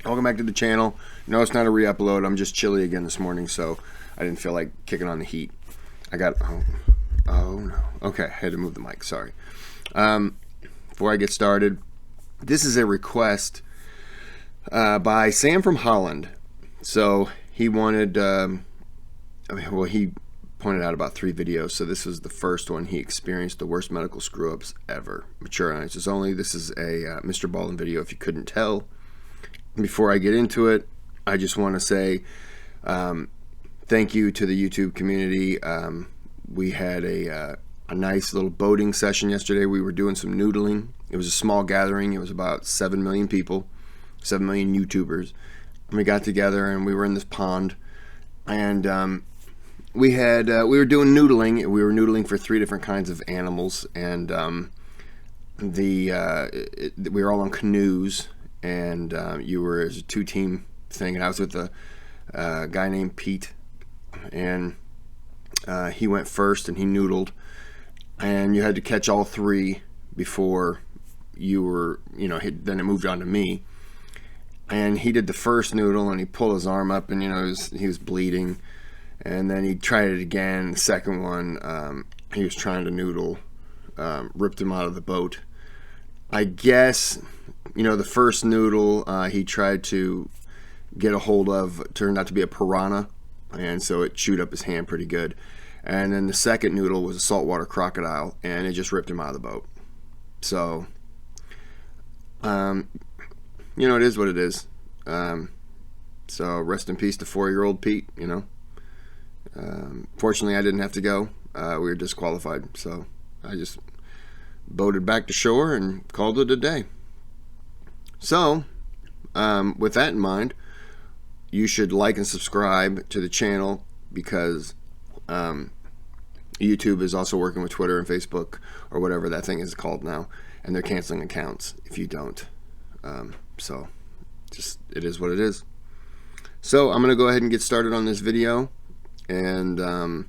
Welcome back to the channel. No, it's not a re-upload. I'm just chilly again this morning, so I didn't feel like kicking on the heat. I got, oh no. Okay, I had to move the mic, sorry. Before I get started, this is a request by Sam from Holland. So he wanted, he pointed out about 3 videos, so this was the first one. He experienced the worst medical screw-ups ever. Mature audiences only. This is a Mrballen video, if you couldn't tell. Before I get into it, I just want to say thank you to the YouTube community. We had a nice little boating session yesterday. We were doing some noodling. It was a small gathering. It was about 7 million people, 7 million YouTubers. And we got together and we were in this pond, and we were doing noodling. We were noodling for 3 different kinds of animals, and we were all on canoes. And you were as a 2-team thing, and I was with a guy named Pete, and he went first and he noodled, and you had to catch all 3 before you were, then it moved on to me. And he did the first noodle and he pulled his arm up, and he was bleeding, and then he tried it again. The second one, he was trying to noodle, ripped him out of the boat. I guess, the first noodle he tried to get a hold of turned out to be a piranha, and so it chewed up his hand pretty good. And then the second noodle was a saltwater crocodile, and it just ripped him out of the boat. So, it is what it is. So rest in peace to 4-year-old Pete, Fortunately, I didn't have to go. We were disqualified, so I just boated back to shore and called it a day. So, with that in mind, you should like and subscribe to the channel, because YouTube is also working with Twitter and Facebook, or whatever that thing is called now, and they're canceling accounts if you don't. So, just, it is what it is. So, I'm going to go ahead and get started on this video, and,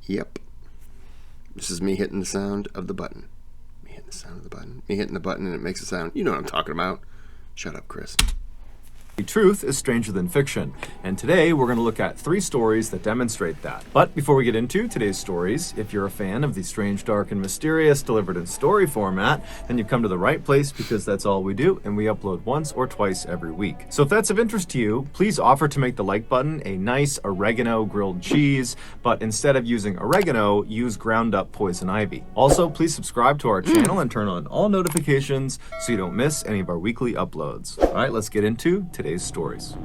yep. This is me hitting the sound of the button. Me hitting the sound of the button. Me hitting the button and it makes a sound. You know what I'm talking about. Shut up, Kris. Truth is stranger than fiction, and today we're going to look at 3 stories that demonstrate that. But before we get into today's stories, if you're a fan of the strange, dark, and mysterious delivered in story format, then you've come to the right place, because that's all we do, and we upload once or twice every week. So if that's of interest to you, please offer to make the like button a nice oregano grilled cheese, but instead of using oregano, use ground up poison ivy. Also, please subscribe to our channel and turn on all notifications so you don't miss any of our weekly uploads. All right, let's get into today's stories.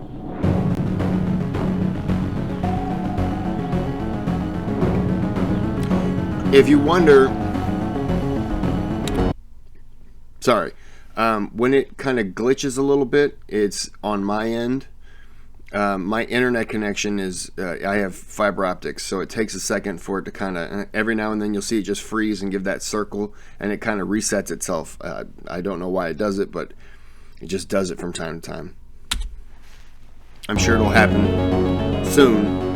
If you wonder, sorry, when it kind of glitches a little bit, it's on my end. My internet connection is, I have fiber optics, so it takes a second for it to kind of, every now and then you'll see it just freeze and give that circle, and it kind of resets itself. I don't know why it does it, but it just does it from time to time. I'm sure it'll happen soon.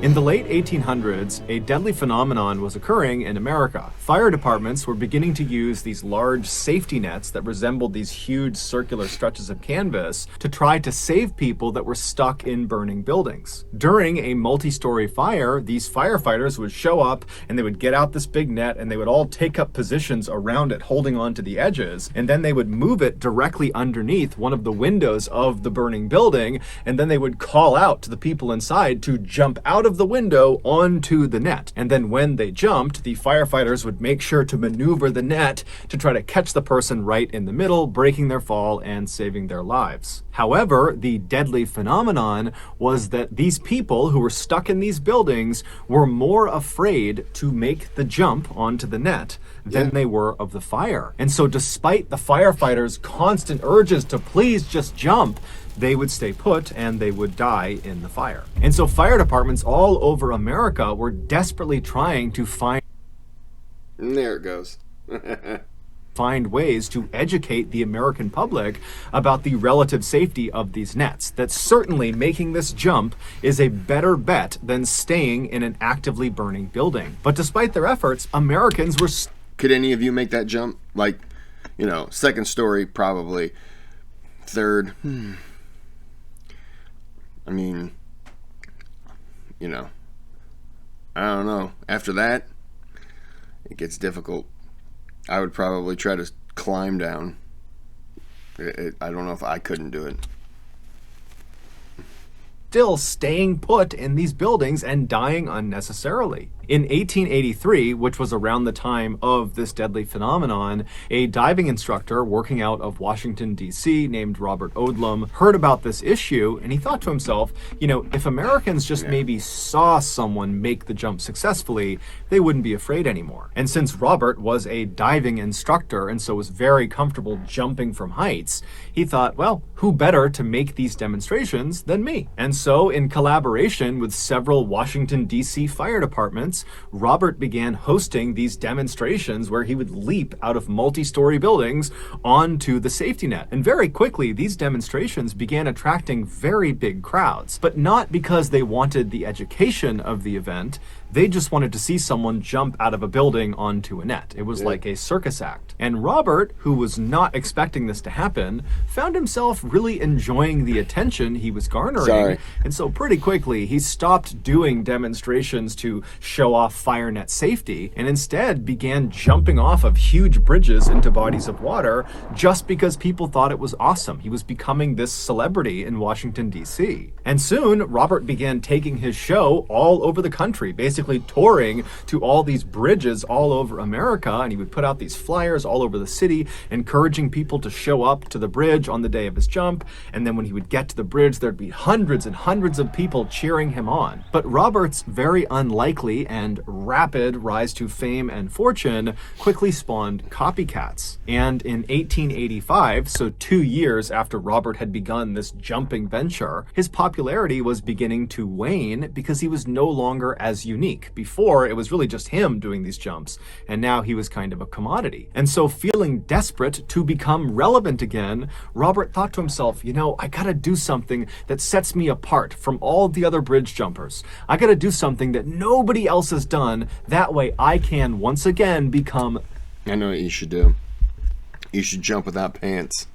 In the late 1800s, a deadly phenomenon was occurring in America. Fire departments were beginning to use these large safety nets that resembled these huge circular stretches of canvas to try to save people that were stuck in burning buildings. During a multi-story fire, these firefighters would show up and they would get out this big net and they would all take up positions around it, holding on to the edges, and then they would move it directly underneath one of the windows of the burning building, and then they would call out to the people inside to jump out of the window onto the net. And then when they jumped, the firefighters would make sure to maneuver the net to try to catch the person right in the middle, breaking their fall and saving their lives. However, the deadly phenomenon was that these people who were stuck in these buildings were more afraid to make the jump onto the net than they were of the fire. And so despite the firefighters' constant urges to please just jump, they would stay put and they would die in the fire. And so fire departments all over America were desperately trying to find There it goes. find ways to educate the American public about the relative safety of these nets, that certainly making this jump is a better bet than staying in an actively burning building. But despite their efforts, Americans were... Could any of you make that jump? Like, Second story, probably. Third, I mean, I don't know. After that, it gets difficult. I would probably try to climb down. I don't know if I couldn't do it. Still staying put in these buildings and dying unnecessarily. In 1883, which was around the time of this deadly phenomenon, a diving instructor working out of Washington, D.C., named Robert Odlum, heard about this issue, and he thought to himself, if Americans just maybe saw someone make the jump successfully, they wouldn't be afraid anymore. And since Robert was a diving instructor and so was very comfortable jumping from heights, he thought, well, who better to make these demonstrations than me? And so, in collaboration with several Washington, D.C. fire departments, Robert began hosting these demonstrations where he would leap out of multi-story buildings onto the safety net. And very quickly, these demonstrations began attracting very big crowds, but not because they wanted the education of the event. They just wanted to see someone jump out of a building onto a net. It was like a circus act. And Robert, who was not expecting this to happen, found himself really enjoying the attention he was garnering. And so pretty quickly, he stopped doing demonstrations to show off fire net safety and instead began jumping off of huge bridges into bodies of water just because people thought it was awesome. He was becoming this celebrity in Washington, D.C. And soon, Robert began taking his show all over the country, basically touring to all these bridges all over America, and he would put out these flyers all over the city encouraging people to show up to the bridge on the day of his jump. And then when he would get to the bridge, there'd be hundreds and hundreds of people cheering him on. But Robert's very unlikely and rapid rise to fame and fortune quickly spawned copycats. And in 1885, so 2 years after Robert had begun this jumping venture, his popularity was beginning to wane because he was no longer as unique. Before, it was really just him doing these jumps, and now he was kind of a commodity. And so, feeling desperate to become relevant again, Robert thought to himself, I gotta do something that sets me apart from all the other bridge jumpers. I gotta do something that nobody else has done. That way I can once again become... I know what you should do. You should jump without pants.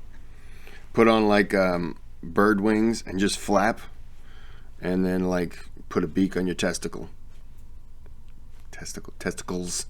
Put on bird wings and just flap, and then put a beak on your testicle. Testicles.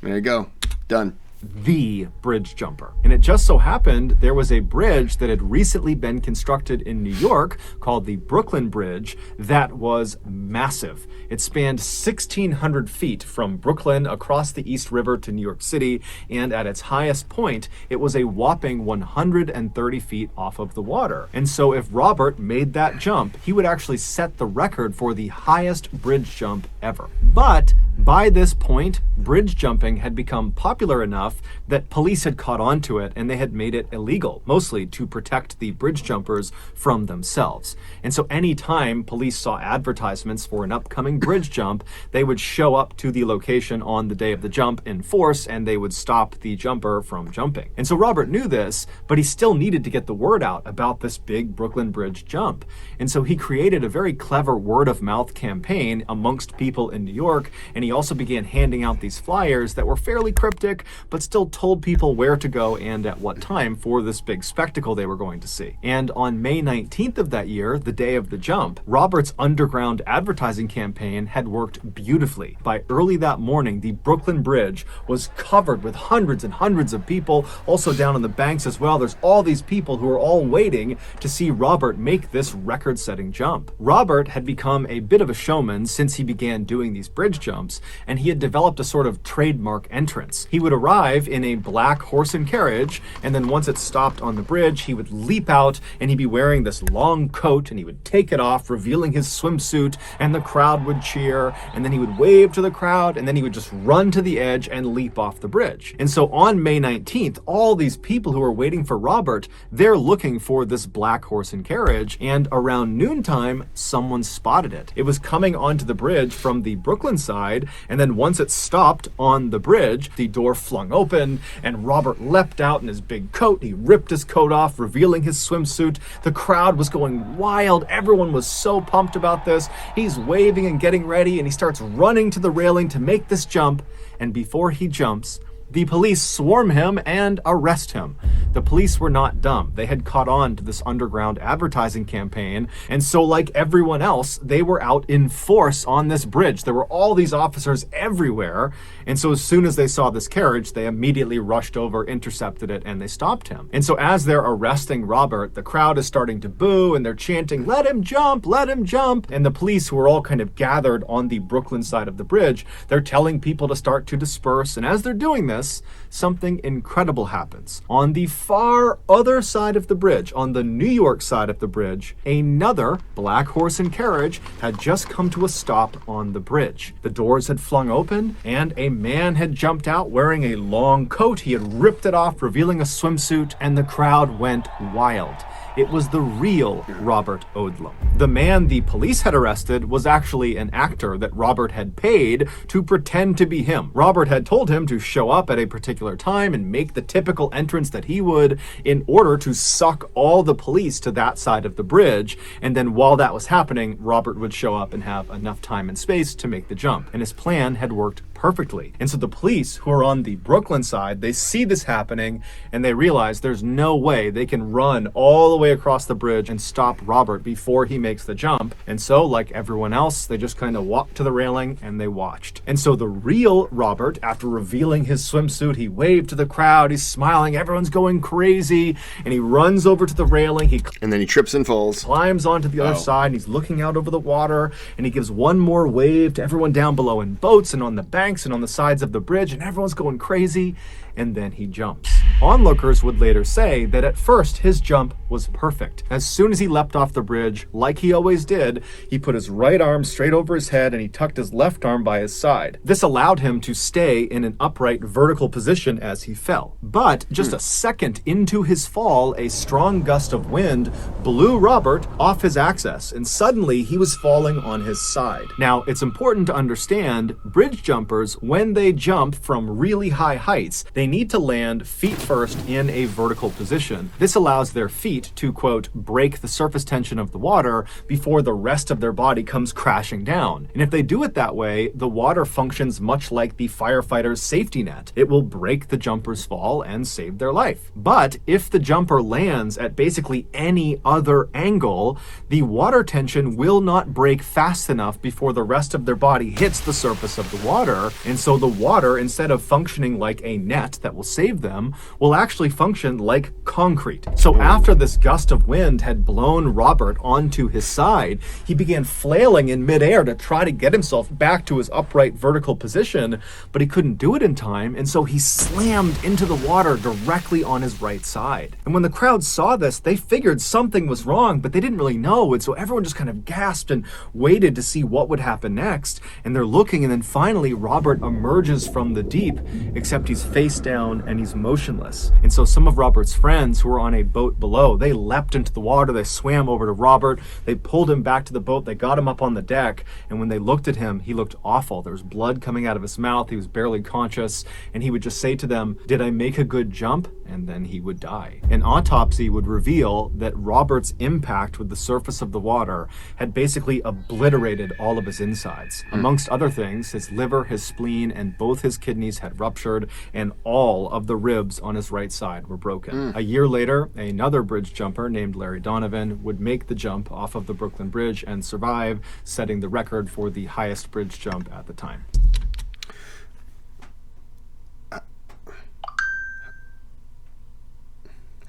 There you go. Done. The bridge jumper. And it just so happened there was a bridge that had recently been constructed in New York called the Brooklyn Bridge that was massive. It spanned 1,600 feet from Brooklyn across the East River to New York City, and at its highest point, it was a whopping 130 feet off of the water. And so if Robert made that jump, he would actually set the record for the highest bridge jump ever. But by this point, bridge jumping had become popular enough that police had caught on to it and they had made it illegal, mostly to protect the bridge jumpers from themselves. And so anytime police saw advertisements for an upcoming bridge jump, they would show up to the location on the day of the jump in force and they would stop the jumper from jumping. And so Robert knew this, but he still needed to get the word out about this big Brooklyn Bridge jump. And so he created a very clever word-of-mouth campaign amongst people in New York, and he also began handing out these flyers that were fairly cryptic, but still told people where to go and at what time for this big spectacle they were going to see. And on May 19th of that year, the day of the jump, Robert's underground advertising campaign had worked beautifully. By early that morning, the Brooklyn Bridge was covered with hundreds and hundreds of people, also down on the banks as well. There's all these people who are all waiting to see Robert make this record-setting jump. Robert had become a bit of a showman since he began doing these bridge jumps, and he had developed a sort of trademark entrance. He would arrive in a black horse and carriage, and then once it stopped on the bridge, he would leap out and he'd be wearing this long coat and he would take it off, revealing his swimsuit, and the crowd would cheer, and then he would wave to the crowd, and then he would just run to the edge and leap off the bridge. And so on May 19th, all these people who are waiting for Robert, they're looking for this black horse and carriage, and around noontime, someone spotted it. It was coming onto the bridge from the Brooklyn side, and then once it stopped on the bridge, the door flung open, and Robert leapt out in his big coat. He ripped his coat off, revealing his swimsuit. The crowd was going wild. Everyone was so pumped about this. He's waving and getting ready, and he starts running to the railing to make this jump. And before he jumps, The police swarm him and arrest him. The police were not dumb. They had caught on to this underground advertising campaign, and so like everyone else, they were out in force on this bridge. There were all these officers everywhere, and so as soon as they saw this carriage, they immediately rushed over, intercepted it, and they stopped him. And so as they're arresting Robert, the crowd is starting to boo, and they're chanting, "Let him jump, let him jump!" And the police, who are all kind of gathered on the Brooklyn side of the bridge, they're telling people to start to disperse, and as they're doing this, something incredible happens. On the far other side of the bridge, on the New York side of the bridge, another black horse and carriage had just come to a stop on the bridge. The doors had flung open, and a man had jumped out wearing a long coat. He had ripped it off, revealing a swimsuit, and the crowd went wild. It was the real Robert Odlum. The man the police had arrested was actually an actor that Robert had paid to pretend to be him. Robert had told him to show up at a particular time and make the typical entrance that he would in order to suck all the police to that side of the bridge. And then while that was happening, Robert would show up and have enough time and space to make the jump. And his plan had worked perfectly. And so the police, who are on the Brooklyn side, they see this happening and they realize there's no way they can run all the way across the bridge and stop Robert before he makes the jump. And so, like everyone else, they just kind of walked to the railing and they watched. And so the real Robert, after revealing his swimsuit, he waved to the crowd, he's smiling, everyone's going crazy, and he runs over to the railing, and then he trips and falls, climbs onto the other side, and he's looking out over the water, and he gives one more wave to everyone down below in boats and on the banks and on the sides of the bridge, and everyone's going crazy, and then he jumps. Onlookers would later say that at first his jump was perfect. As soon as he leapt off the bridge, like he always did, he put his right arm straight over his head and he tucked his left arm by his side. This allowed him to stay in an upright vertical position as he fell. But just a second into his fall, a strong gust of wind blew Robert off his axis, and suddenly he was falling on his side. Now, it's important to understand, bridge jumpers, when they jump from really high heights, they need to land feet first in a vertical position. This allows their feet to, quote, break the surface tension of the water before the rest of their body comes crashing down. And if they do it that way, the water functions much like the firefighter's safety net. It will break the jumper's fall and save their life. But if the jumper lands at basically any other angle, the water tension will not break fast enough before the rest of their body hits the surface of the water. And so the water, instead of functioning like a net that will save them, will actually function like concrete. So after this gust of wind had blown Robert onto his side, he began flailing in midair to try to get himself back to his upright vertical position, but he couldn't do it in time, and so he slammed into the water directly on his right side. And when the crowd saw this, they figured something was wrong, but they didn't really know, and so everyone just kind of gasped and waited to see what would happen next. And they're looking, and then finally Robert emerges from the deep, except he's face down and he's motionless. And so some of Robert's friends who were on a boat below, they leapt into the water, they swam over to Robert, they pulled him back to the boat, they got him up on the deck, and when they looked at him, he looked awful. There was blood coming out of his mouth, he was barely conscious, and he would just say to them, "Did I make a good jump?" And then he would die. An autopsy would reveal that Robert's impact with the surface of the water had basically obliterated all of his insides. Amongst other things, his liver, his spleen, and both his kidneys had ruptured, and all of the ribs on his right side were broken. A year later, another bridge jumper named Larry Donovan would make the jump off of the Brooklyn Bridge and survive, setting the record for the highest bridge jump at the time.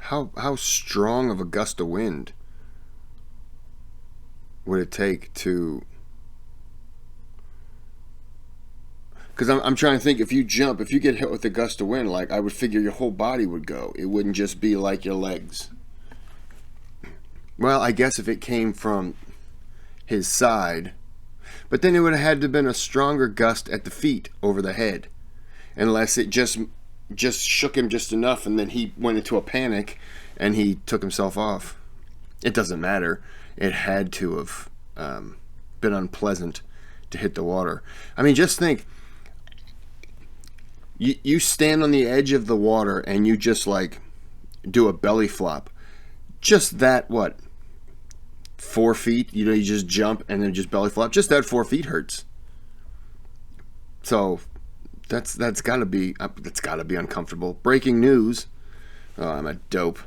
How strong of a gust of wind would it take to... Because I'm trying to think, if you get hit with a gust of wind, like, I would figure your whole body would go. It wouldn't just be like your legs. Well, I guess if it came from his side, but then it would have had to have been a stronger gust at the feet over the head, unless it just shook him just enough, and then he went into a panic and he took himself off. It doesn't matter. It had to have been unpleasant to hit the water. I mean, just think, you stand on the edge of the water and you just like do a belly flop. Just that, 4 feet? You just jump and then just belly flop. Just that 4 feet hurts. So That's gotta be uncomfortable. Breaking news. Oh, I'm a dope.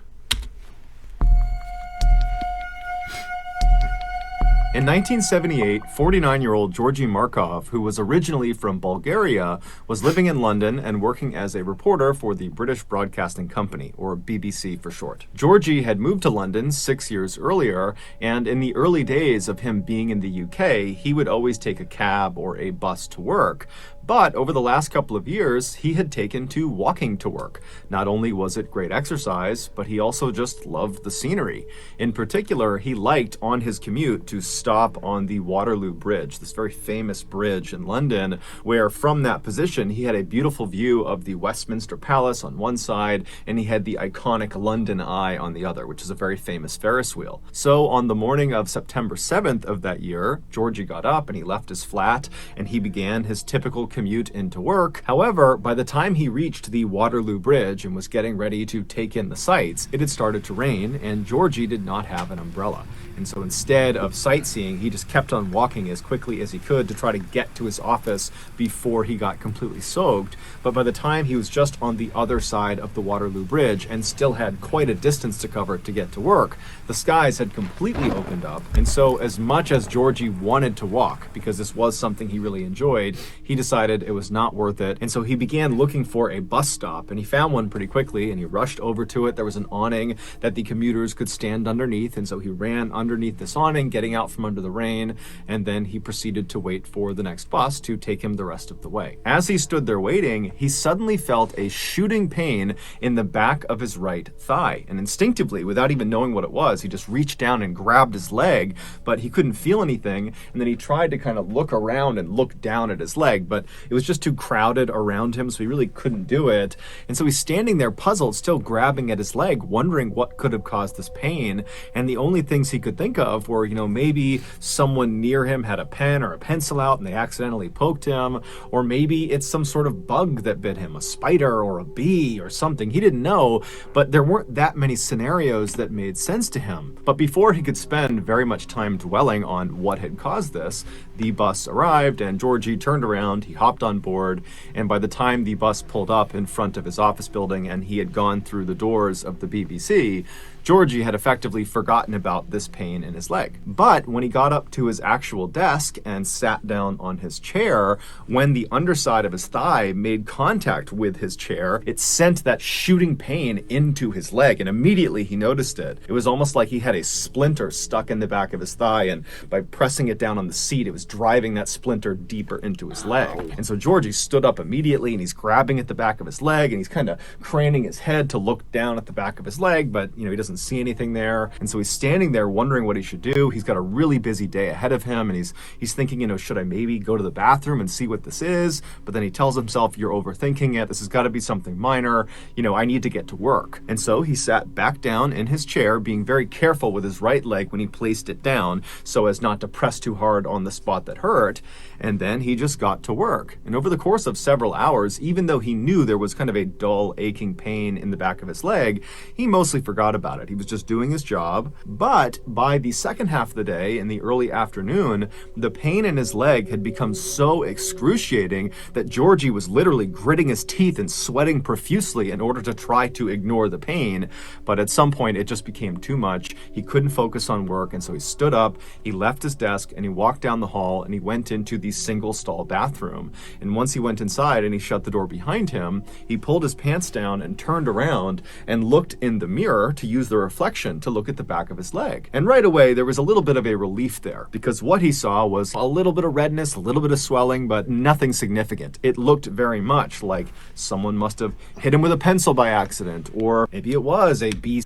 In 1978, 49-year-old Georgy Markov, who was originally from Bulgaria, was living in London and working as a reporter for the British Broadcasting Company, or BBC for short. Georgy had moved to London 6 years earlier, and in the early days of him being in the UK, he would always take a cab or a bus to work. But over the last couple of years, he had taken to walking to work. Not only was it great exercise, but he also just loved the scenery. In particular, he liked on his commute to stop on the Waterloo Bridge, this very famous bridge in London, where from that position, he had a beautiful view of the Westminster Palace on one side, and he had the iconic London Eye on the other, which is a very famous Ferris wheel. So on the morning of September 7th of that year, Georgy got up and he left his flat, and he began his typical commute into work. However, by the time he reached the Waterloo Bridge and was getting ready to take in the sights, it had started to rain, and Georgy did not have an umbrella. And so instead of sightseeing, he just kept on walking as quickly as he could to try to get to his office before he got completely soaked. But by the time he was just on the other side of the Waterloo Bridge and still had quite a distance to cover to get to work, the skies had completely opened up. And so as much as Georgy wanted to walk, because this was something he really enjoyed, he decided it was not worth it. And so he began looking for a bus stop, and he found one pretty quickly, and he rushed over to it. There was an awning that the commuters could stand underneath, and so he ran underneath this awning, getting out from under the rain, and then he proceeded to wait for the next bus to take him the rest of the way. As he stood there waiting, he suddenly felt a shooting pain in the back of his right thigh, and instinctively, without even knowing what it was, he just reached down and grabbed his leg, but he couldn't feel anything, and then he tried to kind of look around and look down at his leg, but it was just too crowded around him, so he really couldn't do it. And so he's standing there puzzled, still grabbing at his leg, wondering what could have caused this pain, and the only things he could think of were, maybe someone near him had a pen or a pencil out and they accidentally poked him, or maybe it's some sort of bug that bit him, a spider or a bee or something. He didn't know, but there weren't that many scenarios that made sense to him. But before he could spend very much time dwelling on what had caused this, the bus arrived and Georgy turned around, he hopped on board, and by the time the bus pulled up in front of his office building and he had gone through the doors of the BBC, Georgy had effectively forgotten about this pain in his leg. But when he got up to his actual desk and sat down on his chair, when the underside of his thigh made contact with his chair, it sent that shooting pain into his leg, and immediately he noticed it. It was almost like he had a splinter stuck in the back of his thigh, and by pressing it down on the seat, it was driving that splinter deeper into his leg. And so Georgy stood up immediately, and he's grabbing at the back of his leg, and he's kind of craning his head to look down at the back of his leg, but he doesn't see anything there. And so he's standing there wondering what he should do. He's got a really busy day ahead of him, and he's thinking, should I maybe go to the bathroom and see what this is? But then he tells himself, you're overthinking it. This has got to be something minor. I need to get to work. And so he sat back down in his chair, being very careful with his right leg when he placed it down so as not to press too hard on the spot that hurt. And then he just got to work. And over the course of several hours, even though he knew there was kind of a dull, aching pain in the back of his leg, he mostly forgot about it. He was just doing his job. But by the second half of the day, in the early afternoon, the pain in his leg had become so excruciating that Georgy was literally gritting his teeth and sweating profusely in order to try to ignore the pain. But at some point, it just became too much. He couldn't focus on work, and so he stood up, he left his desk, and he walked down the hall, and he went into the single stall bathroom. And once he went inside and he shut the door behind him, he pulled his pants down and turned around and looked in the mirror to use the reflection to look at the back of his leg. And right away, there was a little bit of a relief there, because what he saw was a little bit of redness, a little bit of swelling, but nothing significant. It looked very much like someone must have hit him with a pencil by accident, or maybe it was a bee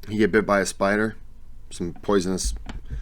He get bit by a spider, some poisonous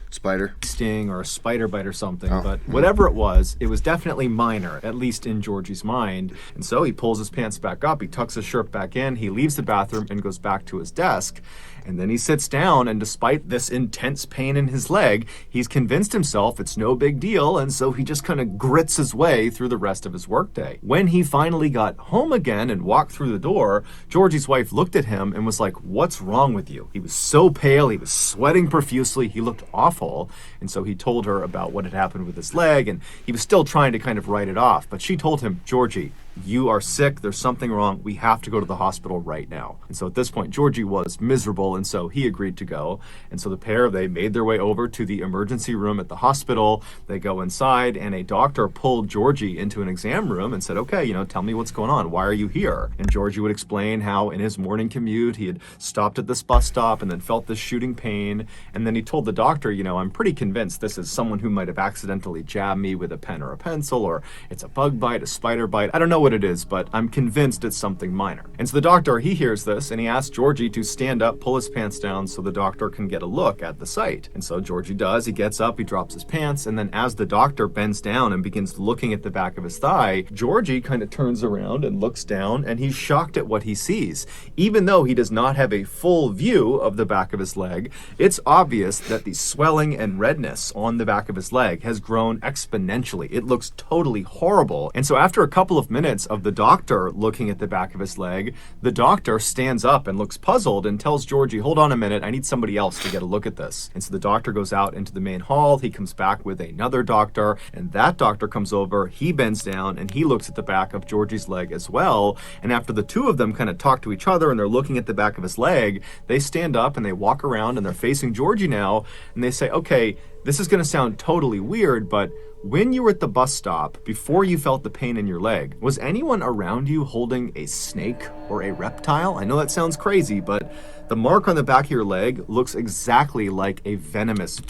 spider sting or a spider bite or something. But whatever it was definitely minor, at least in Georgy's mind. And so he pulls his pants back up, he tucks his shirt back in, he leaves the bathroom and goes back to his desk. And then he sits down, and despite this intense pain in his leg, he's convinced himself it's no big deal, and so he just kind of grits his way through the rest of his workday. When he finally got home again and walked through the door, Georgy's wife looked at him and was like, "What's wrong with you?" He was so pale, he was sweating profusely, he looked awful. truthful. And so he told her about what had happened with his leg, and he was still trying to kind of write it off. But she told him, Georgie, you are sick. There's something wrong. We have to go to the hospital right now. And so at this point, Georgie was miserable, and so he agreed to go. And so the pair, they made their way over to the emergency room at the hospital. They go inside, and a doctor pulled Georgie into an exam room and said, okay, tell me what's going on. Why are you here? And Georgie would explain how in his morning commute, he had stopped at this bus stop and then felt this shooting pain. And then he told the doctor, I'm pretty convinced this is someone who might have accidentally jabbed me with a pen or a pencil, or it's a bug bite, a spider bite. I don't know what it is, but I'm convinced it's something minor. And so the doctor, he hears this, and he asks Georgie to stand up, pull his pants down so the doctor can get a look at the site. And so Georgie does. He gets up, he drops his pants, and then as the doctor bends down and begins looking at the back of his thigh, Georgie kind of turns around and looks down, and he's shocked at what he sees. Even though he does not have a full view of the back of his leg, it's obvious that the swelling and redness on the back of his leg has grown exponentially. It looks totally horrible. And so after a couple of minutes of the doctor looking at the back of his leg, the doctor stands up and looks puzzled and tells Georgie, hold on a minute, I need somebody else to get a look at this. And so the doctor goes out into the main hall. He comes back with another doctor, and that doctor comes over, he bends down, and he looks at the back of Georgie's leg as well. And after the two of them kind of talk to each other and they're looking at the back of his leg, they stand up and they walk around and they're facing Georgie now, and they say, okay, this is going to sound totally weird, but when you were at the bus stop, before you felt the pain in your leg, was anyone around you holding a snake or a reptile? I know that sounds crazy, but the mark on the back of your leg looks exactly like a venomous...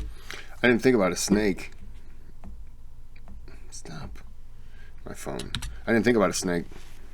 I didn't think about a snake. Stop. My phone. I didn't think about a snake.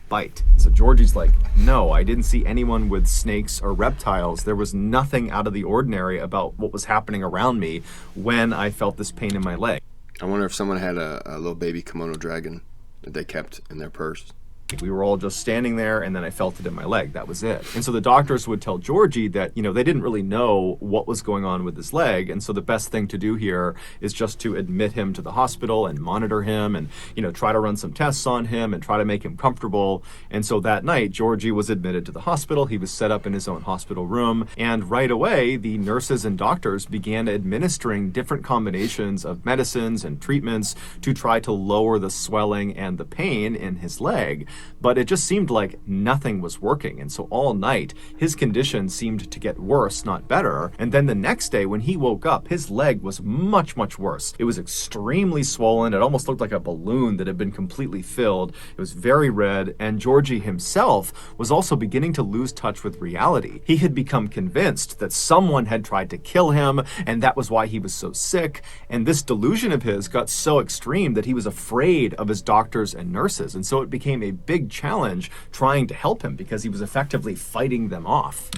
Bite. So Georgie's like, no, I didn't see anyone with snakes or reptiles. There was nothing out of the ordinary about what was happening around me when I felt this pain in my leg. I wonder if someone had a little baby kimono dragon that they kept in their purse. We were all just standing there, and then I felt it in my leg. That was it. And so the doctors would tell Georgie that, they didn't really know what was going on with his leg. And so the best thing to do here is just to admit him to the hospital and monitor him and, try to run some tests on him and try to make him comfortable. And so that night, Georgie was admitted to the hospital. He was set up in his own hospital room. And right away, the nurses and doctors began administering different combinations of medicines and treatments to try to lower the swelling and the pain in his leg. But it just seemed like nothing was working. And so all night, his condition seemed to get worse, not better. And then the next day, when he woke up, his leg was much, much worse. It was extremely swollen. It almost looked like a balloon that had been completely filled. It was very red. And Georgie himself was also beginning to lose touch with reality. He had become convinced that someone had tried to kill him, and that was why he was so sick. And this delusion of his got so extreme that he was afraid of his doctors and nurses. And so it became a big challenge trying to help him because he was effectively fighting them off.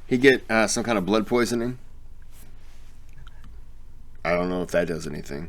He get some kind of blood poisoning? I don't know if that does anything.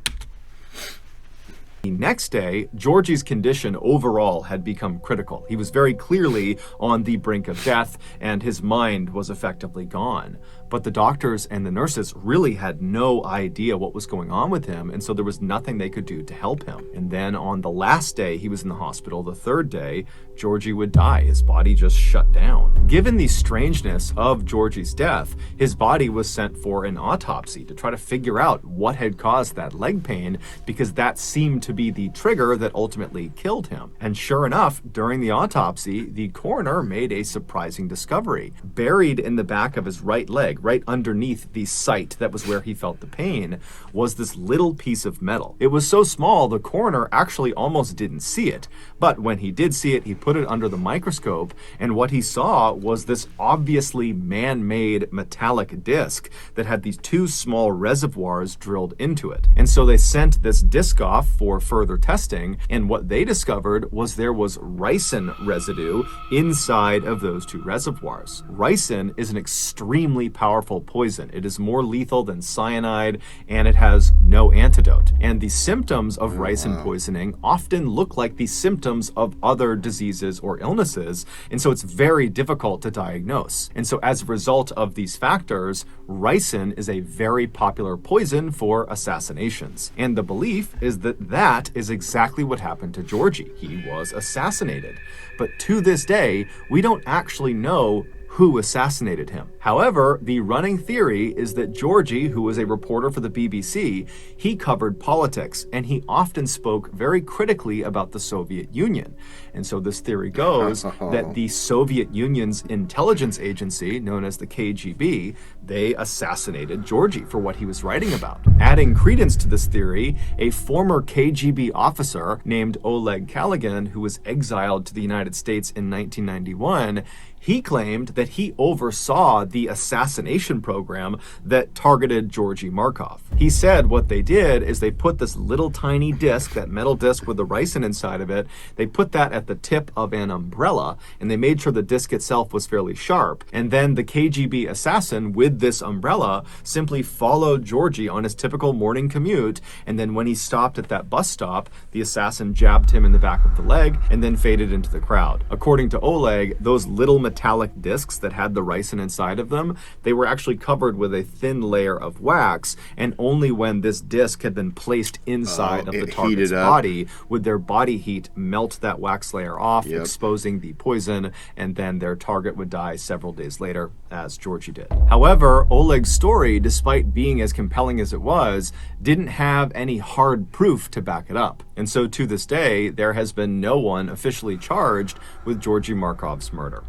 The next day, Georgie's condition overall had become critical. He was very clearly on the brink of death, and his mind was effectively gone. But the doctors and the nurses really had no idea what was going on with him, and so there was nothing they could do to help him. And then on the last day he was in the hospital, the third day, Georgie would die. His body just shut down. Given the strangeness of Georgie's death, his body was sent for an autopsy to try to figure out what had caused that leg pain, because that seemed to be the trigger that ultimately killed him. And sure enough, during the autopsy, the coroner made a surprising discovery. Buried in the back of his right leg, right underneath the site that was where he felt the pain, was this little piece of metal. It was so small, the coroner actually almost didn't see it. But when he did see it, he put it under the microscope, and what he saw was this obviously man-made metallic disc that had these two small reservoirs drilled into it. And so they sent this disc off for further testing, and what they discovered was there was ricin residue inside of those two reservoirs. Ricin is an extremely powerful poison. It is more lethal than cyanide, and it has no antidote. And the symptoms of ricin poisoning often look like the symptoms of other diseases or illnesses, and so it's very difficult to diagnose. And so as a result of these factors, ricin is a very popular poison for assassinations. And the belief is that that is exactly what happened to Georgie. He was assassinated. But to this day, we don't actually know who assassinated him. However, the running theory is that Georgie, who was a reporter for the BBC, he covered politics, and he often spoke very critically about the Soviet Union. And so this theory goes that the Soviet Union's intelligence agency, known as the KGB, they assassinated Georgie for what he was writing about. Adding credence to this theory, a former KGB officer named Oleg Kaligan, who was exiled to the United States in 1991, he claimed that he oversaw the assassination program that targeted Georgy Markov. He said what they did is they put this little tiny disc, that metal disc with the ricin inside of it, they put that at the tip of an umbrella, and they made sure the disc itself was fairly sharp. And then the KGB assassin with this umbrella simply followed Georgie on his typical morning commute, and then when he stopped at that bus stop, the assassin jabbed him in the back of the leg and then faded into the crowd. According to Oleg, those little metallic discs that had the ricin inside of them, they were actually covered with a thin layer of wax, and only when this disc had been placed inside of the target's body would their body heat melt that wax layer off, exposing the poison, and then their target would die several days later, as Georgie did. However, Oleg's story, despite being as compelling as it was, didn't have any hard proof to back it up. And so to this day, there has been no one officially charged with Georgy Markov's murder.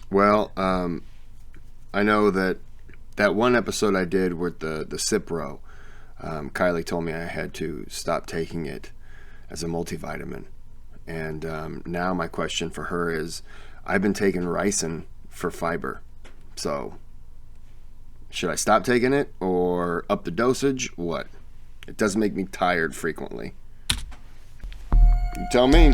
Well, I know that one episode I did with the Cipro, Kylie told me I had to stop taking it as a multivitamin. And now my question for her is, I've been taking ricin for fiber. So should I stop taking it or up the dosage? What? It does make me tired frequently. You tell me.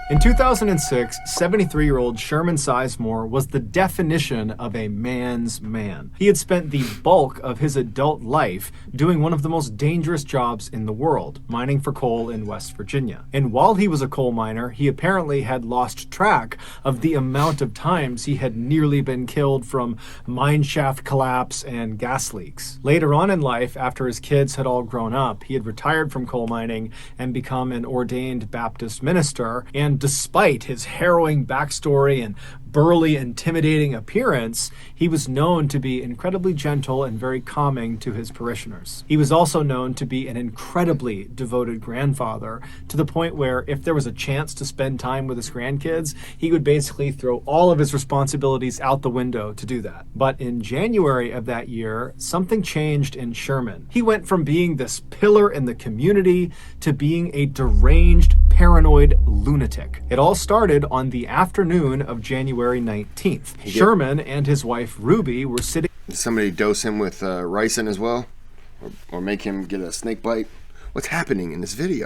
In 2006, 73-year-old Sherman Sizemore was the definition of a man's man. He had spent the bulk of his adult life doing one of the most dangerous jobs in the world, mining for coal in West Virginia. And while he was a coal miner, he apparently had lost track of the amount of times he had nearly been killed from mine shaft collapse and gas leaks. Later on in life, after his kids had all grown up, he had retired from coal mining and become an ordained Baptist minister, and despite his harrowing backstory and burly, intimidating appearance, he was known to be incredibly gentle and very calming to his parishioners. He was also known to be an incredibly devoted grandfather, to the point where if there was a chance to spend time with his grandkids, he would basically throw all of his responsibilities out the window to do that. But in January of that year, something changed in Sherman. He went from being this pillar in the community to being a deranged, paranoid lunatic. It all started on the afternoon of January 19th. Sherman and his wife Ruby were sitting. Did somebody dose him with ricin as well? Or make him get a snake bite? What's happening in this video?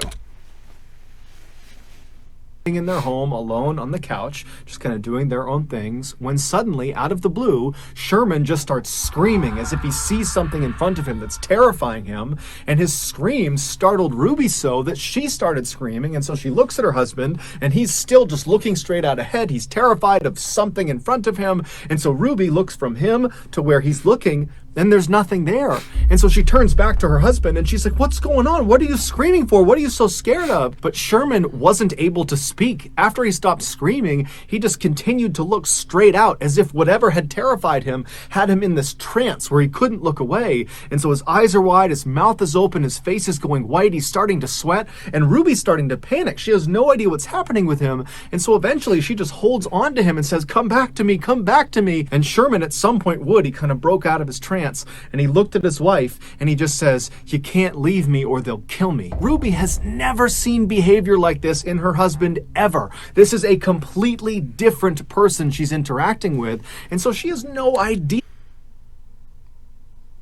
In their home alone on the couch, just kind of doing their own things, when suddenly, out of the blue, Sherman just starts screaming as if he sees something in front of him that's terrifying him, and his scream startled Ruby so that she started screaming, and so she looks at her husband, and he's still just looking straight out ahead. He's terrified of something in front of him, and so Ruby looks from him to where he's looking, and there's nothing there. And so she turns back to her husband and she's like, "What's going on? What are you screaming for? What are you so scared of?" But Sherman wasn't able to speak. After he stopped screaming, he just continued to look straight out as if whatever had terrified him had him in this trance where he couldn't look away. And so his eyes are wide, his mouth is open, his face is going white, he's starting to sweat, and Ruby's starting to panic. She has no idea what's happening with him. And so eventually she just holds on to him and says, "Come back to me, come back to me." And Sherman at some point he kind of broke out of his trance. And he looked at his wife and he just says, "You can't leave me or they'll kill me." Ruby has never seen behavior like this in her husband ever. This is a completely different person she's interacting with, and so she has no idea.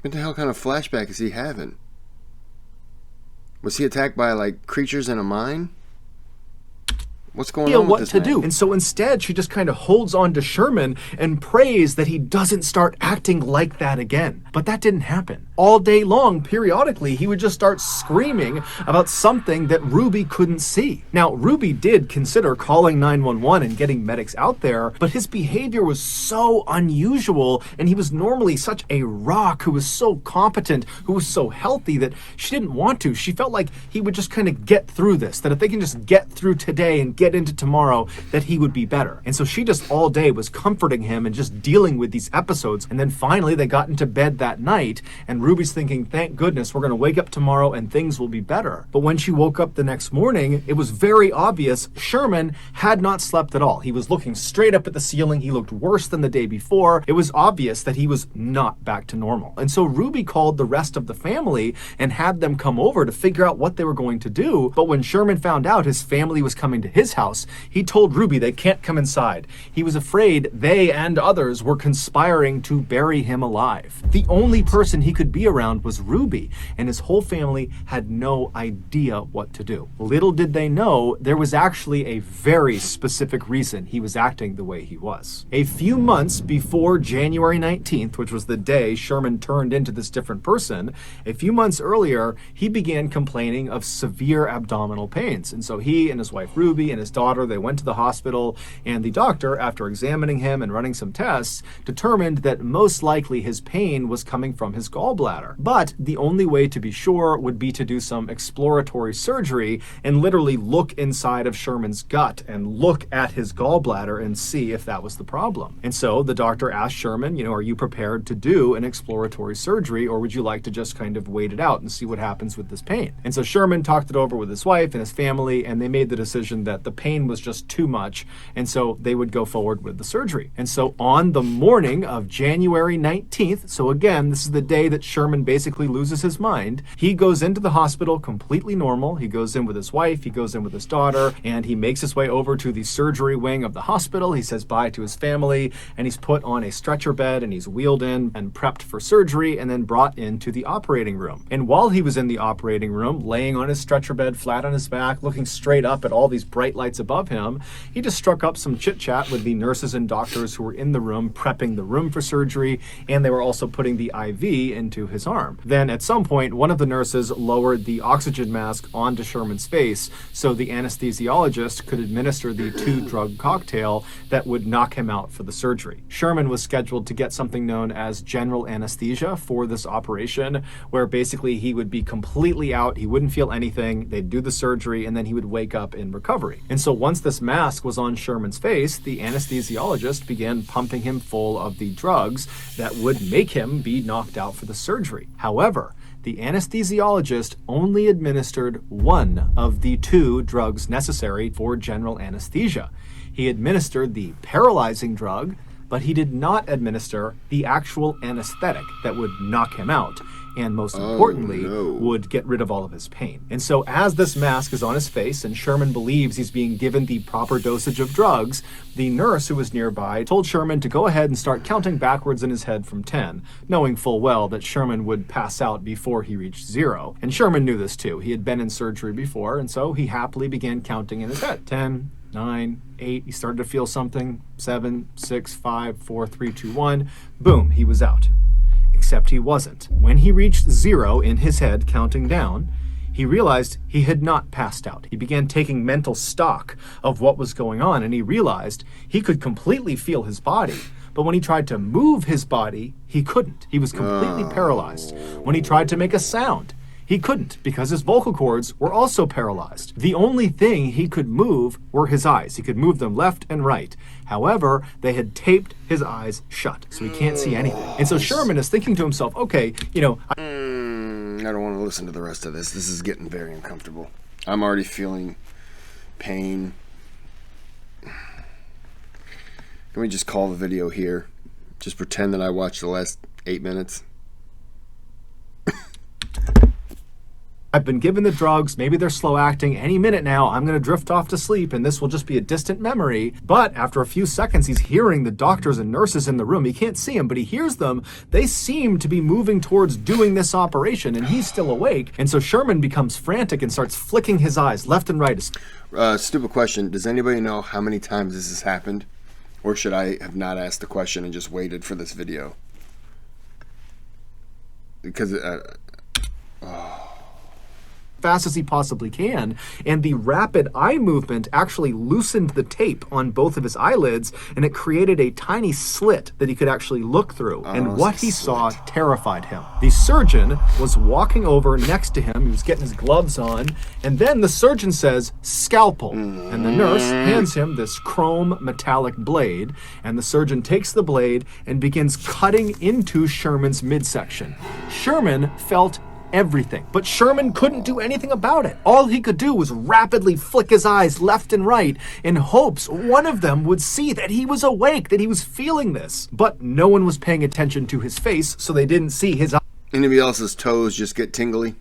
What the hell kind of flashback is he having? Was he attacked by like creatures in a mine? What's going on with this man? And so instead, she just kind of holds on to Sherman and prays that he doesn't start acting like that again. But that didn't happen. all day long, periodically, he would just start screaming about something that Ruby couldn't see. Now, Ruby did consider calling 911 and getting medics out there, but his behavior was so unusual, and he was normally such a rock who was so competent, who was so healthy, that she didn't want to. She felt like he would just kind of get through this, that if they can just get through today and get into tomorrow, that he would be better. And so she just all day was comforting him and just dealing with these episodes. And then finally they got into bed that night, and Ruby's thinking, thank goodness, we're going to wake up tomorrow and things will be better. But when she woke up the next morning, it was very obvious Sherman had not slept at all. He was looking straight up at the ceiling. He looked worse than the day before. It was obvious that he was not back to normal. And so Ruby called the rest of the family and had them come over to figure out what they were going to do. But when Sherman found out his family was coming to his house, he told Ruby they can't come inside. He was afraid they and others were conspiring to bury him alive. The only person he could be around was Ruby, and his whole family had no idea what to do. Little did they know there was actually a very specific reason he was acting the way he was. A few months before January 19th, which was the day Sherman turned into this different person, a few months earlier, he began complaining of severe abdominal pains. And so he and his wife Ruby and his daughter, they went to the hospital, and the doctor, after examining him and running some tests, determined that most likely his pain was coming from his gallbladder. But the only way to be sure would be to do some exploratory surgery and literally look inside of Sherman's gut and look at his gallbladder and see if that was the problem. And so the doctor asked Sherman, are you prepared to do an exploratory surgery, or would you like to just kind of wait it out and see what happens with this pain? And so Sherman talked it over with his wife and his family, and they made the decision that the pain was just too much, and so they would go forward with the surgery. And so on the morning of January 19th, so again, this is the day that Sherman basically loses his mind, he goes into the hospital completely normal. He goes in with his wife, he goes in with his daughter, and he makes his way over to the surgery wing of the hospital. He says bye to his family, and he's put on a stretcher bed, and he's wheeled in and prepped for surgery, and then brought into the operating room. And while he was in the operating room, laying on his stretcher bed, flat on his back, looking straight up at all these bright lights above him, he just struck up some chit-chat with the nurses and doctors who were in the room prepping the room for surgery, and they were also putting the IV into his arm. Then at some point, one of the nurses lowered the oxygen mask onto Sherman's face so the anesthesiologist could administer the 2-drug cocktail that would knock him out for the surgery. Sherman was scheduled to get something known as general anesthesia for this operation, where basically he would be completely out, he wouldn't feel anything, they'd do the surgery, and then he would wake up in recovery. And so once this mask was on Sherman's face, the anesthesiologist began pumping him full of the drugs that would make him be knocked out for the surgery. However, the anesthesiologist only administered one of the 2 drugs necessary for general anesthesia. He administered the paralyzing drug, but he did not administer the actual anesthetic that would knock him out, and most importantly, would get rid of all of his pain. And so as this mask is on his face and Sherman believes he's being given the proper dosage of drugs, the nurse who was nearby told Sherman to go ahead and start counting backwards in his head from 10, knowing full well that Sherman would pass out before he reached 0. And Sherman knew this too. He had been in surgery before, and so he happily began counting in his head. 10, 9, 8, he started to feel something. 7, 6, 5, 4, 3, 2, 1. Boom, he was out. Except he wasn't. When he reached 0 in his head, counting down, he realized he had not passed out. He began taking mental stock of what was going on, and he realized he could completely feel his body. But when he tried to move his body, he couldn't. He was completely paralyzed. When he tried to make a sound, he couldn't, because his vocal cords were also paralyzed. The only thing he could move were his eyes. He could move them left and right. However, they had taped his eyes shut, so he can't see anything. And so Sherman is thinking to himself, okay, I don't want to listen to the rest of this. This is getting very uncomfortable. I'm already feeling pain. Can we just call the video here? Just pretend that I watched the last 8 minutes? I've been given the drugs, maybe they're slow acting, any minute now I'm going to drift off to sleep and this will just be a distant memory. But after a few seconds, he's hearing the doctors and nurses in the room. He can't see them, but he hears them. They seem to be moving towards doing this operation, and he's still awake. And so Sherman becomes frantic and starts flicking his eyes left and right. Stupid question. Does anybody know how many times this has happened? Or should I have not asked the question and just waited for this video? because fast as he possibly can, and the rapid eye movement actually loosened the tape on both of his eyelids, and it created a tiny slit that he could actually look through. And what he saw terrified him. The surgeon was walking over next to him. He was getting his gloves on, and then the surgeon says, "Scalpel." And the nurse hands him this chrome metallic blade, and the surgeon takes the blade and begins cutting into Sherman's midsection. Sherman felt everything, but Sherman couldn't do anything about it. All he could do was rapidly flick his eyes left and right in hopes one of them would see that he was awake, that he was feeling this. But no one was paying attention to his face, so they didn't see his anybody else's toes just get tingly.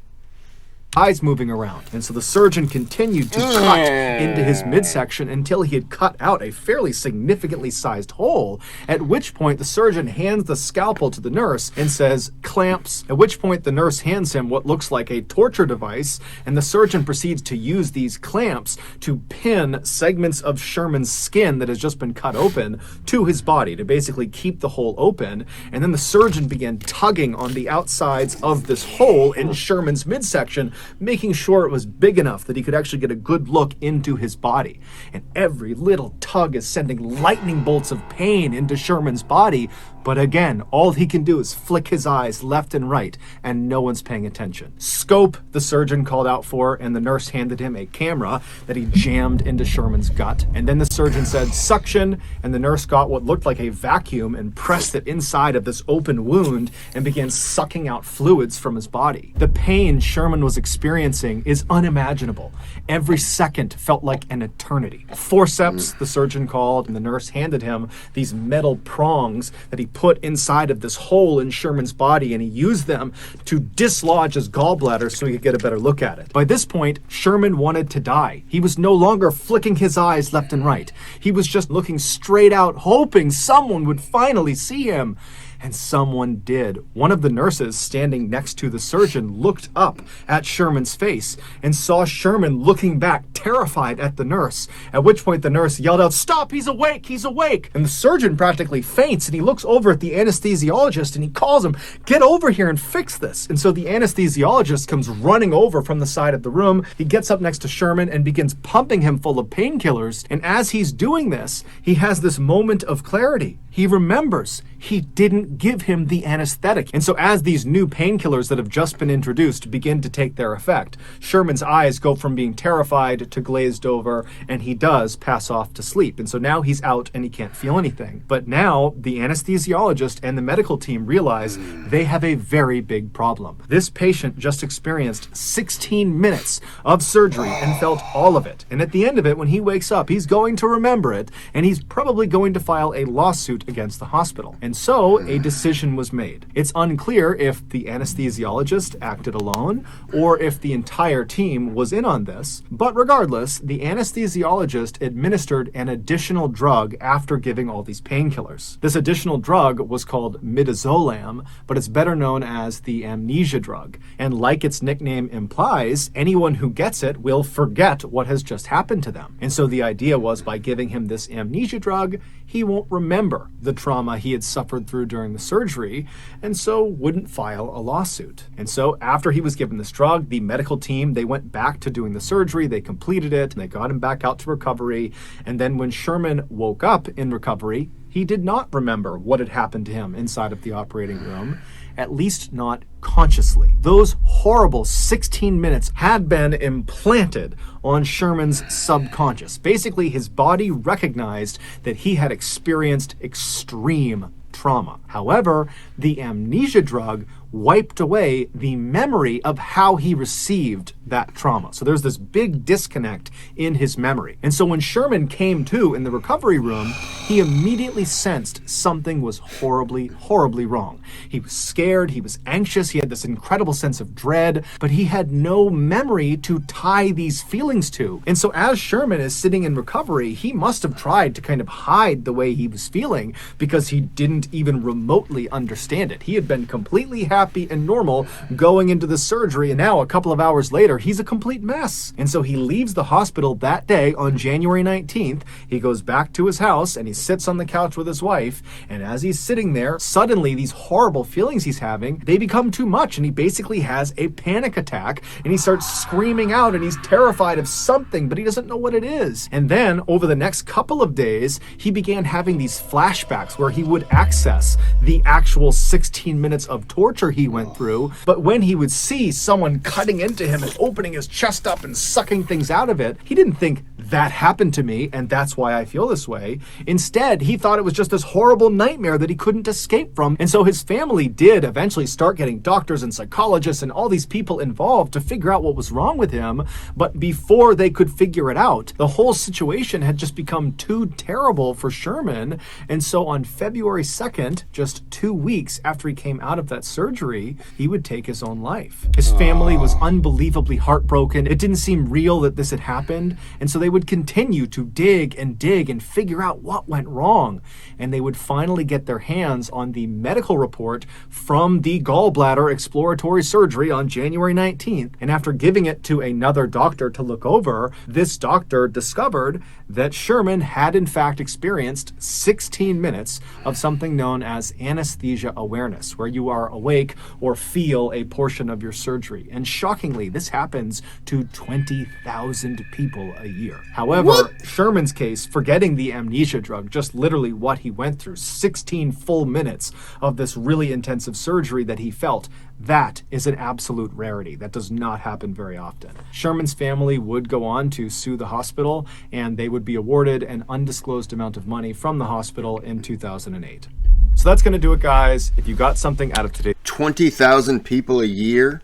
eyes moving around. And so the surgeon continued to cut into his midsection until he had cut out a fairly significantly sized hole, at which point the surgeon hands the scalpel to the nurse and says, "Clamps," at which point the nurse hands him what looks like a torture device, and the surgeon proceeds to use these clamps to pin segments of Sherman's skin that has just been cut open to his body to basically keep the hole open. And then the surgeon began tugging on the outsides of this hole in Sherman's midsection, making sure it was big enough that he could actually get a good look into his body. And every little tug is sending lightning bolts of pain into Sherman's body, but again, all he can do is flick his eyes left and right, and no one's paying attention. "Scope," the surgeon called out for, and the nurse handed him a camera that he jammed into Sherman's gut. And then the surgeon said, "Suction," and the nurse got what looked like a vacuum and pressed it inside of this open wound and began sucking out fluids from his body. The pain Sherman was experiencing is unimaginable. Every second felt like an eternity. "Forceps," the surgeon called, and the nurse handed him these metal prongs that he put inside of this hole in Sherman's body, and he used them to dislodge his gallbladder so he could get a better look at it. By this point, Sherman wanted to die. He was no longer flicking his eyes left and right. He was just looking straight out, hoping someone would finally see him. And someone did. One of the nurses standing next to the surgeon looked up at Sherman's face and saw Sherman looking back, terrified at the nurse, at which point the nurse yelled out, "Stop, he's awake, he's awake!" And the surgeon practically faints, and he looks over at the anesthesiologist and he calls him, "Get over here and fix this." And so the anesthesiologist comes running over from the side of the room. He gets up next to Sherman and begins pumping him full of painkillers. And as he's doing this, he has this moment of clarity. He remembers he didn't give him the anesthetic. And so as these new painkillers that have just been introduced begin to take their effect, Sherman's eyes go from being terrified to glazed over, and he does pass off to sleep. And so now he's out and he can't feel anything. But now the anesthesiologist and the medical team realize they have a very big problem. This patient just experienced 16 minutes of surgery and felt all of it. And at the end of it, when he wakes up, he's going to remember it, and he's probably going to file a lawsuit against the hospital. And so a decision was made. It's unclear if the anesthesiologist acted alone or if the entire team was in on this, but regardless, the anesthesiologist administered an additional drug after giving all these painkillers. This additional drug was called midazolam, but it's better known as the amnesia drug. And like its nickname implies, anyone who gets it will forget what has just happened to them. And so the idea was, by giving him this amnesia drug, he won't remember the trauma he had suffered through during the surgery, and so wouldn't file a lawsuit. And so after he was given this drug, the medical team, they went back to doing the surgery, they completed it, and they got him back out to recovery. And then when Sherman woke up in recovery, he did not remember what had happened to him inside of the operating room, at least not consciously. Those horrible 16 minutes had been implanted on Sherman's subconscious. Basically, his body recognized that he had experienced extreme trauma. However, the amnesia drug wiped away the memory of how he received that trauma. So there's this big disconnect in his memory. And so when Sherman came to in the recovery room, he immediately sensed something was horribly, horribly wrong. He was scared, he was anxious, he had this incredible sense of dread, but he had no memory to tie these feelings to. And so as Sherman is sitting in recovery, he must have tried to kind of hide the way he was feeling because he didn't even remotely understand it. He had been completely happy happy and normal going into the surgery, and now a couple of hours later, he's a complete mess. And so he leaves the hospital that day on January 19th. He goes back to his house and he sits on the couch with his wife, and as he's sitting there, suddenly these horrible feelings he's having, they become too much, and he basically has a panic attack, and he starts screaming out, and he's terrified of something, but he doesn't know what it is. And then over the next couple of days, he began having these flashbacks where he would access the actual 16 minutes of torture he went through, but when he would see someone cutting into him and opening his chest up and sucking things out of it, he didn't think, that happened to me and that's why I feel this way. Instead, he thought it was just this horrible nightmare that he couldn't escape from. And so his family did eventually start getting doctors and psychologists and all these people involved to figure out what was wrong with him. But before they could figure it out, the whole situation had just become too terrible for Sherman. And so on February 2nd, just 2 weeks after he came out of that surgery, he would take his own life. His family was unbelievably heartbroken. It didn't seem real that this had happened. And so they would continue to dig and figure out what went wrong. And they would finally get their hands on the medical report from the gallbladder exploratory surgery on January 19th. And after giving it to another doctor to look over, this doctor discovered that Sherman had in fact experienced 16 minutes of something known as anesthesia awareness, where you are awake or feel a portion of your surgery. And shockingly, this happens to 20,000 people a year. However, Sherman's case, forgetting the amnesia drug, just literally what he went through, 16 full minutes of this really intensive surgery that he felt, that is an absolute rarity. That does not happen very often. Sherman's family would go on to sue the hospital, and they would be awarded an undisclosed amount of money from the hospital in 2008. So that's going to do it, guys. If you got something out of today, 20,000 people a year?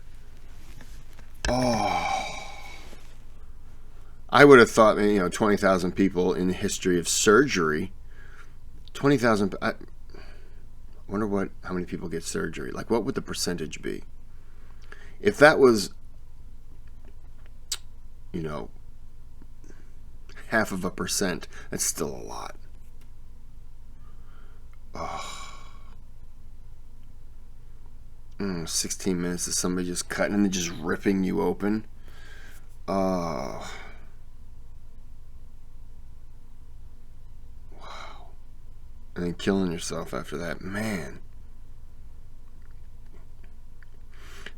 Oh. I would have thought, 20,000 people in the history of surgery. 20,000. I wonder how many people get surgery. Like, what would the percentage be? If that was, half of a percent, that's still a lot. Oh. 16 minutes of somebody just cutting and then just ripping you open. Oh. And then killing yourself after that. Man.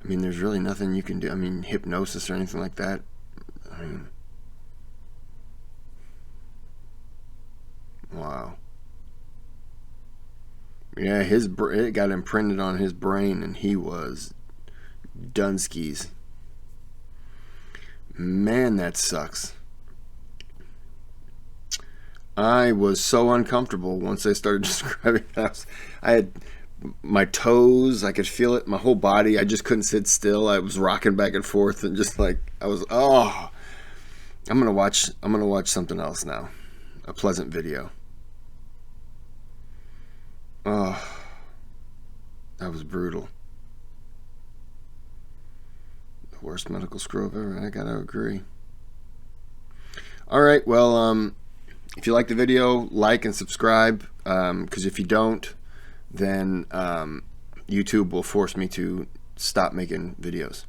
There's really nothing you can do. Hypnosis or anything like that. Wow. Yeah, it got imprinted on his brain and he was Dunskies. Man, that sucks. I was so uncomfortable once I started describing that. I had my toes, I could feel it, my whole body. I just couldn't sit still. I was rocking back and forth and just like I'm gonna watch something else now. A pleasant video. Oh, that was brutal. The worst medical screw up ever. I gotta agree. All right, well, if you like the video, like and subscribe, because if you don't, then YouTube will force me to stop making videos.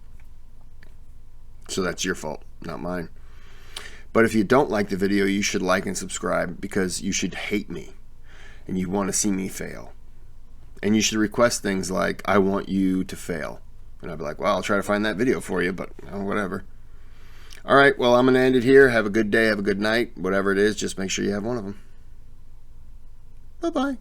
So that's your fault, not mine. But if you don't like the video, you should like and subscribe, because you should hate me and you want to see me fail. And you should request things like, I want you to fail. And I'll be like, well, I'll try to find that video for you, but whatever. All right, well, I'm going to end it here. Have a good day, have a good night. Whatever it is, just make sure you have one of them. Bye-bye.